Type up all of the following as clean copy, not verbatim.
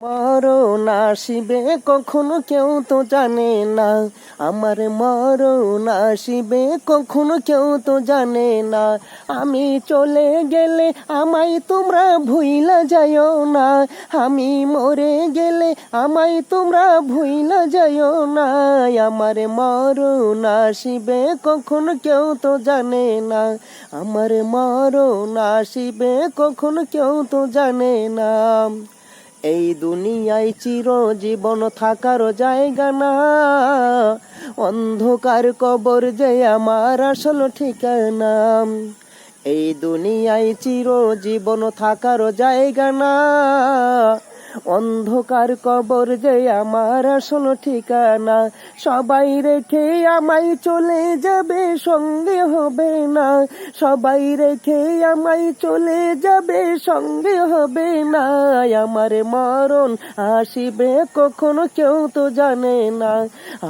মরণ আসিবে কখনো কেউ তো জানে না, আমার মরণ আসিবে কখনো কেউ তো জানে না। আমি চলে গেলে আমায় তোমরা ভুইলা যাইও না, আমি মরে গেলে আমায় তোমরা ভুইলা যাইও না। আমার মরণ আসিবে কখনো কেউ তো জানে না, আমার মরণ আসিবে কখনো কেউ তো জানে না। এই দুনিয়ায় চিরজীবন থাকার জায়গা না, অন্ধকার কবর যে আমার আসল ঠিকানা। এই দুনিয়ায় চিরজীবন থাকার জায়গা না, অন্ধকার কবর যে আমার আসল ঠিকানা। সবাই রেখে আমায় চলে যাবে, সঙ্গে হবে না। সবাই রেখে আমায় চলে যাবে, সঙ্গে হবে না। আমার মরণ আসিবে কখনো কেউ তো জানে না,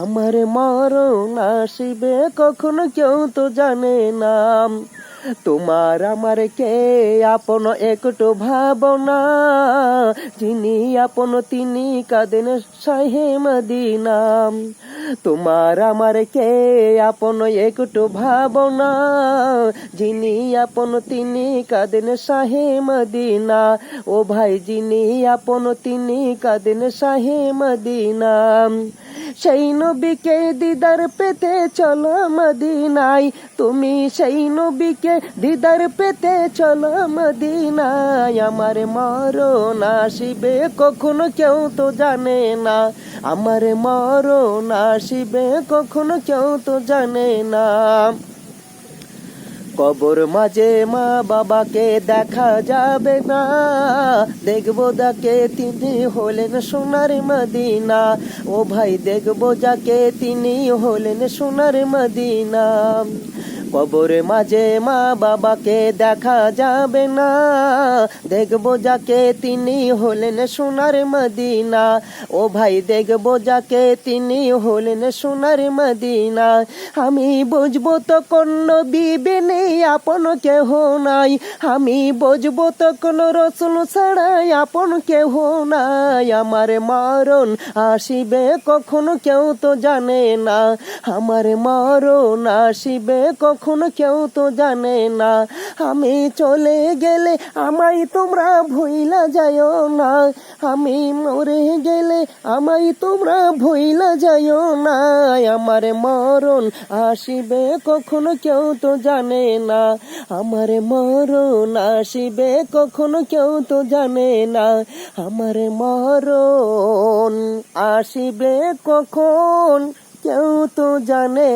আমার মরণ আসিবে কখনো কেউ তো জানে না। তোমার আমার কে আপন একটু ভাবনা, যিনি আপন তিনি কাঁদেন শাহে মদিনা। তোমার আমার কে আপন একটু ভাবনা, যিনি আপন তিনি কাঁদেন শাহে মদিনা। ও ভাই, যিনি আপন তিনি কাঁদেন শাহে মদিনা। সেই নবীকে দিদার পেতে চলো মদিনায়, তুমি সেই নবীকে দিদার পেতে চলো মদিনায়। আমার মরণ আসিবে কখনো কেউ তো জানে না, আমার মরণ আসিবে কখনো কেউ তো জানে না। কবর মাঝে মা বাবাকে দেখা যাবে না, দেখবো যাকে তিনি হলেন সোনার মদিনা। ও ভাই, দেখবো যাকে তিনি হলেন সোনার মদিনা। কবর মাঝে মা বাবাকে দেখা যাবে না, দেখবো যাকে তিনি হলেন সোনার মদিনা। ও ভাই, দেখবো যাকে তিনি হলেন সোনার মদিনা। আমি বুঝবো তখন নবী বিনে আপন কেহ নাই, আমি বুঝবো তখন রসুল ছাড়াই আপন কেহ নাই। আমার মরণ আসিবে কখনো কেউ তো জানে না, আমার মরণ আসিবে কখনো কেউ তো জানে না। আমি চলে গেলে আমায় তোমরা ভুইলা যাইও না, আমি মরে গেলে আমায় তোমরা ভুইলা যাইও না। আমার মরণ আসিবে কখনো কেউ তো জানে না, আমার মরণ আসিবে কখনো কেউ তো জানে না। আমার মরণ আসিবে কখন কেউ তো জানে